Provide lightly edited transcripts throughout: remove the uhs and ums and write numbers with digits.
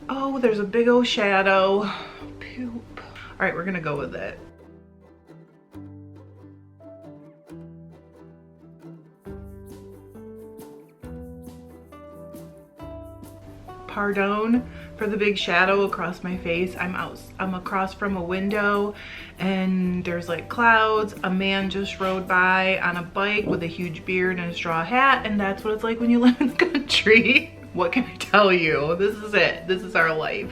Oh, there's a big old shadow. Poop. All right, we're gonna go with it. Pardon for the big shadow across my face. I'm across from a window and there's like clouds. A man just rode by on a bike with a huge beard and a straw hat, and that's what it's like when you live in the country. What can I tell you? This is it. This is our life.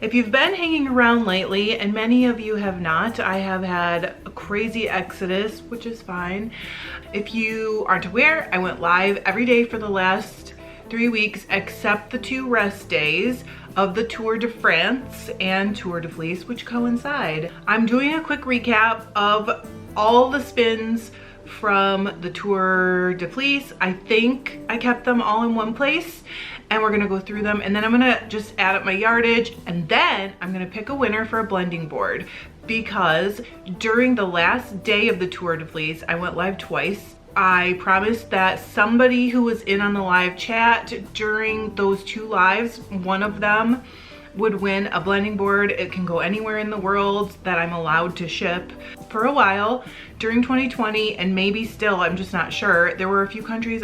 If you've been hanging around lately, and many of you have not, I have had a crazy exodus, which is fine. If you aren't aware, I went live every day for the last 3 weeks, except the 2 rest days of the Tour de France and Tour de Fleece, which coincide. I'm doing a quick recap of all the spins from the Tour de Fleece. I think I kept them all in one place, and we're gonna go through them, and then I'm gonna just add up my yardage, and then I'm gonna pick a winner for a blending board, because during the last day of the Tour de Fleece, I went live twice. I promised that somebody who was in on the live chat during those 2 lives, one of them would win a blending board. It can go anywhere in the world that I'm allowed to ship. For a while during 2020, and maybe still, I'm just not sure, there were a few countries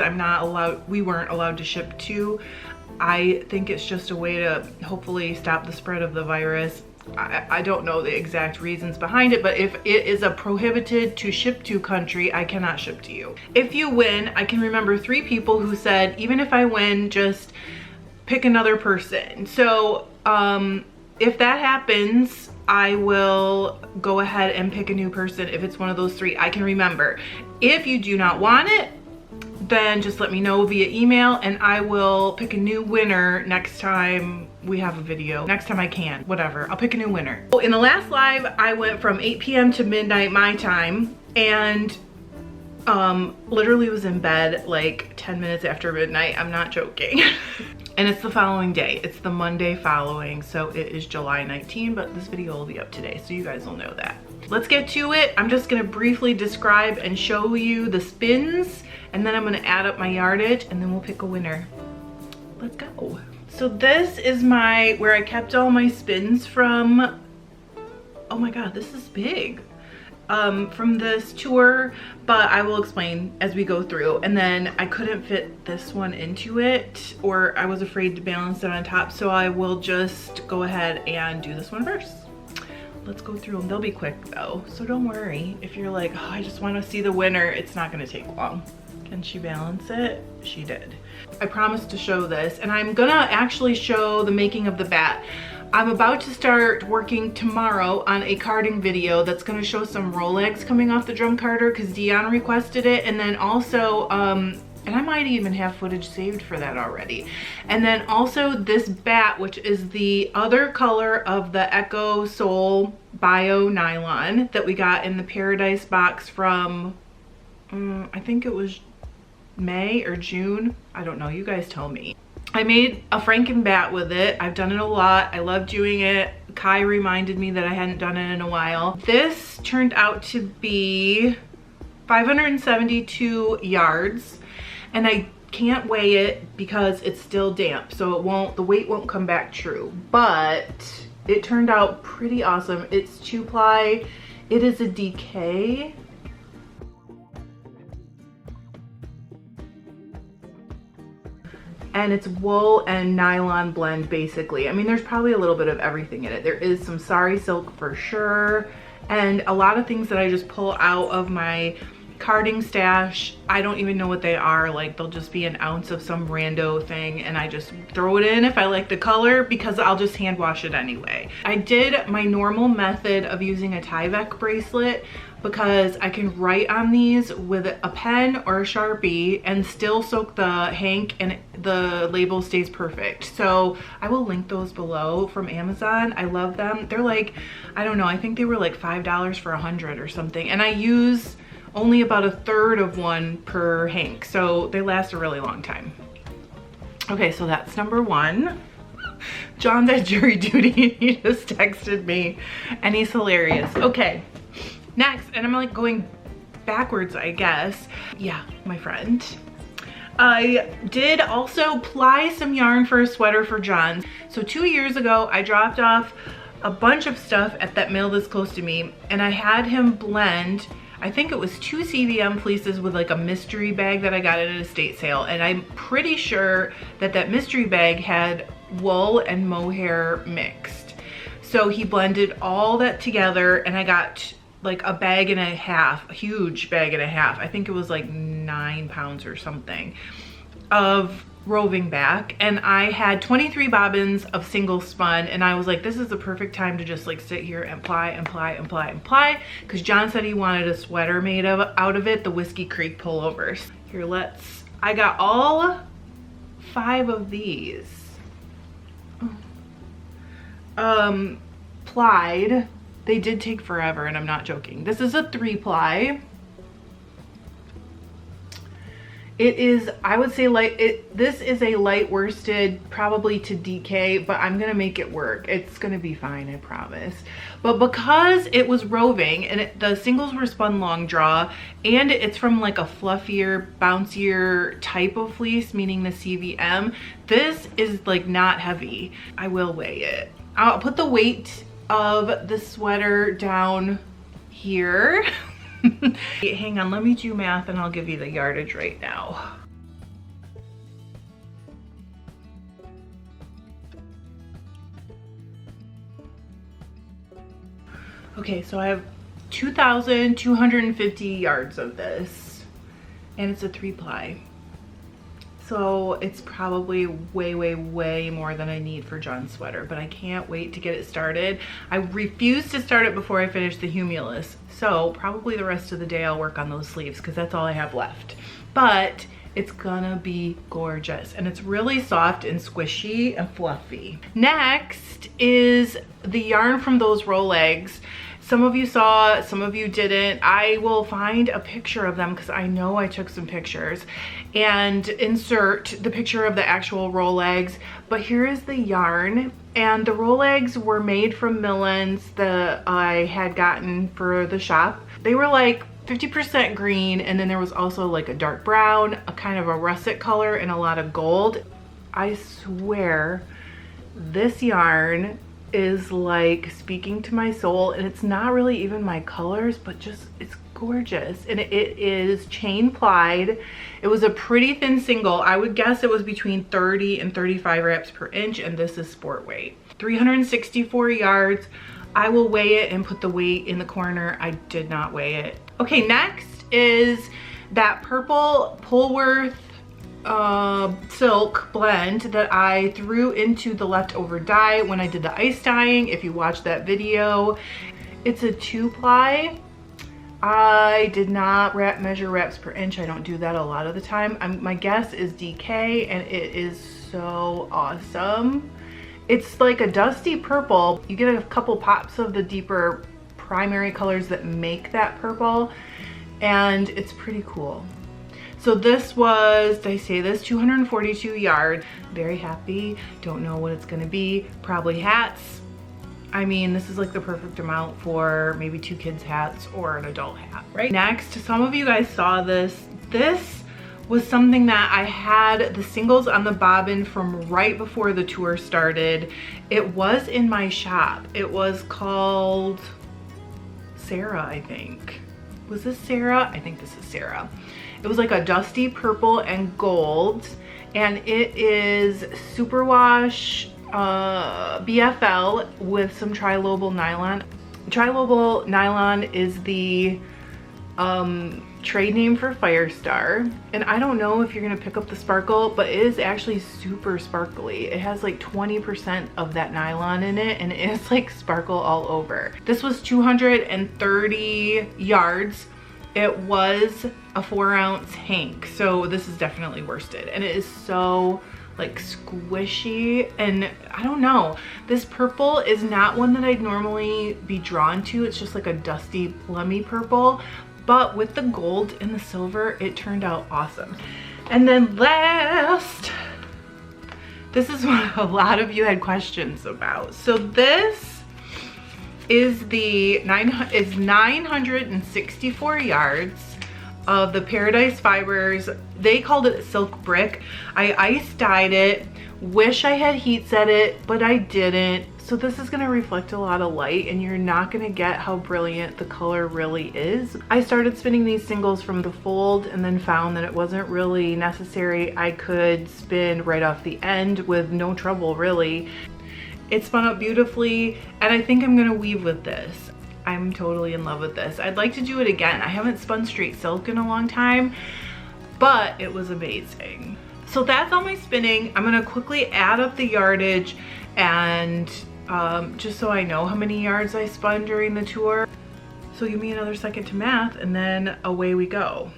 we weren't allowed to ship to. I think it's just a way to hopefully stop the spread of the virus. I don't know the exact reasons behind it, but if it is a prohibited to ship to country, I cannot ship to you. If you win, I can remember 3 people who said, even if I win, just pick another person. So if that happens, I will go ahead and pick a new person if it's one of those 3 I can remember. If you do not want it, then just let me know via email and I will pick a new winner next time we have a video. Next time I can, whatever, I'll pick a new winner. In the last live, I went from 8 p.m. to midnight my time, and literally was in bed like 10 minutes after midnight. I'm not joking. And it's the following day. It's the Monday following, so it is July 19, but this video will be up today, so you guys will know that. Let's get to it. I'm just gonna briefly describe and show you the spins, and then I'm gonna add up my yardage, and then we'll pick a winner. Let's go. So this is where I kept all my spins from. Oh my God, this is big. From this tour, but I will explain as we go through. And then I couldn't fit this one into it, or I was afraid to balance it on top, so I will just go ahead and do this one first. Let's go through them. They'll be quick though, so don't worry. If you're like, oh, I just want to see the winner, it's not going to take long. Can she balance it? She did. I promised to show this, and I'm gonna actually show the making of the bat. I'm about to start working tomorrow on a carding video that's gonna show some rolags coming off the drum carder because Dion requested it, and then also, and I might even have footage saved for that already. And then also this bat, which is the other color of the Echo Soul Bio Nylon that we got in the Paradise box from, I think it was May or June. I don't know, you guys tell me. I made a Franken bat with it. I've done it a lot. I love doing it. Kai reminded me that I hadn't done it in a while. This turned out to be 572 yards, and I can't weigh it because it's still damp, so the weight won't come back true, but it turned out pretty awesome. It's 2-ply. It is a DK. And it's wool and nylon blend basically. I mean, there's probably a little bit of everything in it. There is some sari silk for sure, and a lot of things that I just pull out of my carding stash. I don't even know what they are. Like, they'll just be an ounce of some rando thing, and I just throw it in if I like the color, because I'll just hand wash it anyway. I did my normal method of using a Tyvek bracelet, because I can write on these with a pen or a Sharpie and still soak the hank, and the label stays perfect. So I will link those below from Amazon. I love them. They're like, I don't know, I think they were like $5 for 100 or something. And I use only about 1/3 of one per hank. So they last a really long time. Okay, so that's number 1. John's at jury duty. He just texted me and he's hilarious. Okay. Next, and I'm like going backwards, I guess. Yeah, my friend. I did also ply some yarn for a sweater for John. So 2 years ago, I dropped off a bunch of stuff at that mill that's close to me, and I had him blend, I think it was 2 CVM fleeces with like a mystery bag that I got at an estate sale. And I'm pretty sure that that mystery bag had wool and mohair mixed. So he blended all that together, and I got like a bag and a half, a huge bag and a half. I think it was like 9 pounds or something of roving back. And I had 23 bobbins of single spun, and I was like, this is the perfect time to just like sit here and ply and ply and ply and ply, because John said he wanted a sweater made out of it, the Whiskey Creek pullovers. Here, I got all 5 of these plied. They did take forever, and I'm not joking. This is a 3-ply. It is, I would say this is a light worsted, probably to DK, but I'm gonna make it work. It's gonna be fine, I promise. But because it was roving, and the singles were spun long draw, and it's from like a fluffier, bouncier type of fleece, meaning the CVM, this is like not heavy. I will weigh it. I'll put the weight of the sweater down here. Hang on, let me do math and I'll give you the yardage right now. Okay, so I have 2,250 yards of this, and it's a 3-ply. So it's probably way, way, way more than I need for John's sweater, but I can't wait to get it started. I refuse to start it before I finish the Humulus. So probably the rest of the day I'll work on those sleeves, because that's all I have left. But it's gonna be gorgeous, and it's really soft and squishy and fluffy. Next is the yarn from those rolags. Some of you saw, some of you didn't. I will find a picture of them, because I know I took some pictures, and insert the picture of the actual rolags. But here is the yarn, and the rolags were made from millens that I had gotten for the shop. They were like 50% green, and then there was also like a dark brown, a kind of a russet color, and a lot of gold. I swear this yarn is like speaking to my soul, and it's not really even my colors, but just it's gorgeous. And it is chain plied. It was a pretty thin single. I would guess it was between 30 and 35 wraps per inch, and this is sport weight. 364 yards. I will weigh it and put the weight in the corner. I did not weigh it. Okay, next is that purple Polwarth silk blend that I threw into the leftover dye when I did the ice dyeing. If you watched that video, it's a 2-ply. I did not measure wraps per inch. I don't do that a lot of the time. My guess is DK, and it is so awesome. It's like a dusty purple. You get a couple pops of the deeper primary colors that make that purple, and it's pretty cool. So this was, did I say this? 242 yards. Very happy. Don't know what it's gonna be. Probably hats. I mean, this is like the perfect amount for maybe 2 kids' hats or an adult hat, right? Next, some of you guys saw this. This was something that I had the singles on the bobbin from right before the tour started. It was in my shop. It was called Sarah, I think. Was this Sarah? I think this is Sarah. It was like a dusty purple and gold, and it is superwash BFL with some trilobal nylon. Trilobal nylon is the trade name for Firestar, and I don't know if you're gonna pick up the sparkle, but it is actually super sparkly. It has like 20% of that nylon in it, and it is like sparkle all over. This was 230 yards. It was a 4-ounce hank, so this is definitely worsted, and it is so like squishy, and I don't know, this purple is not one that I'd normally be drawn to. It's just like a dusty plummy purple, but with the gold and the silver, it turned out awesome. And then last, this is what a lot of you had questions about. So this is 964 yards of the Paradise Fibers. They called it Silk Brick. I ice dyed it. Wish I had heat set it, but I didn't. So this is gonna reflect a lot of light and you're not gonna get how brilliant the color really is. I started spinning these singles from the fold and then found that it wasn't really necessary. I could spin right off the end with no trouble really. It spun up beautifully and I think I'm gonna weave with this. I'm totally in love with this. I'd like to do it again. I haven't spun straight silk in a long time, but it was amazing. So that's all my spinning. I'm gonna quickly add up the yardage and just so I know how many yards I spun during the tour. So give me another second to math and then away we go.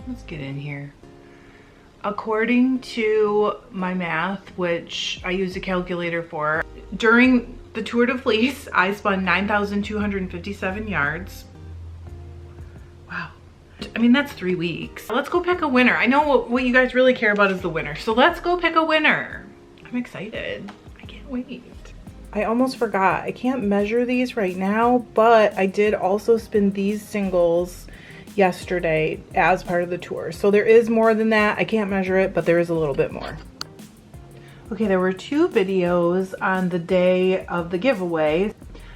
Let's get in here. According to my math, which I use a calculator for, during the Tour de Fleece, I spun 9,257 yards. Wow. I mean, that's 3 weeks. Let's go pick a winner. I know what you guys really care about is the winner. So let's go pick a winner. I'm excited. I can't wait. I almost forgot. I can't measure these right now, but I did also spin these singles yesterday as part of the tour. So there is more than that. I can't measure it, but there is a little bit more. Okay, there were 2 videos on the day of the giveaway.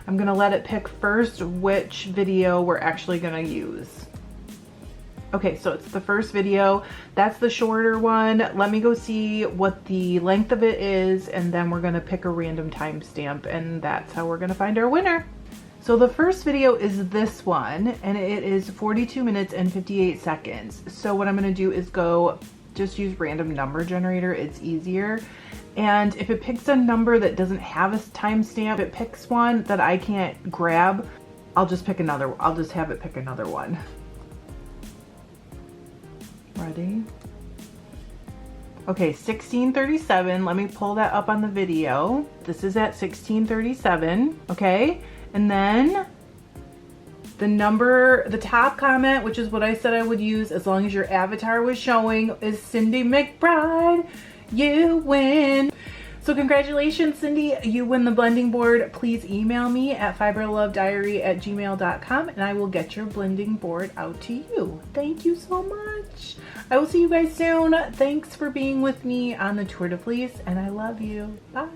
I'm gonna let it pick first which video we're actually gonna use. Okay, so it's the first video. That's the shorter one. Let me go see what the length of it is, and then we're gonna pick a random timestamp, and that's how we're gonna find our winner. So the first video is this one, and it is 42 minutes and 58 seconds. So what I'm gonna do is go just use random number generator. It's easier. And if it picks a number that doesn't have a timestamp, it picks one that I can't grab, I'll just pick another. I'll just have it pick another one. Ready? Okay, 16:37. Let me pull that up on the video. This is at 16:37, okay? And then the number, the top comment, which is what I said I would use as long as your avatar was showing, is Cindy McBride. You win. So congratulations, Cindy. You win the blending board. Please email me at FiberLoveDiary@gmail.com and I will get your blending board out to you. Thank you so much. I will see you guys soon. Thanks for being with me on the Tour de Fleece and I love you. Bye.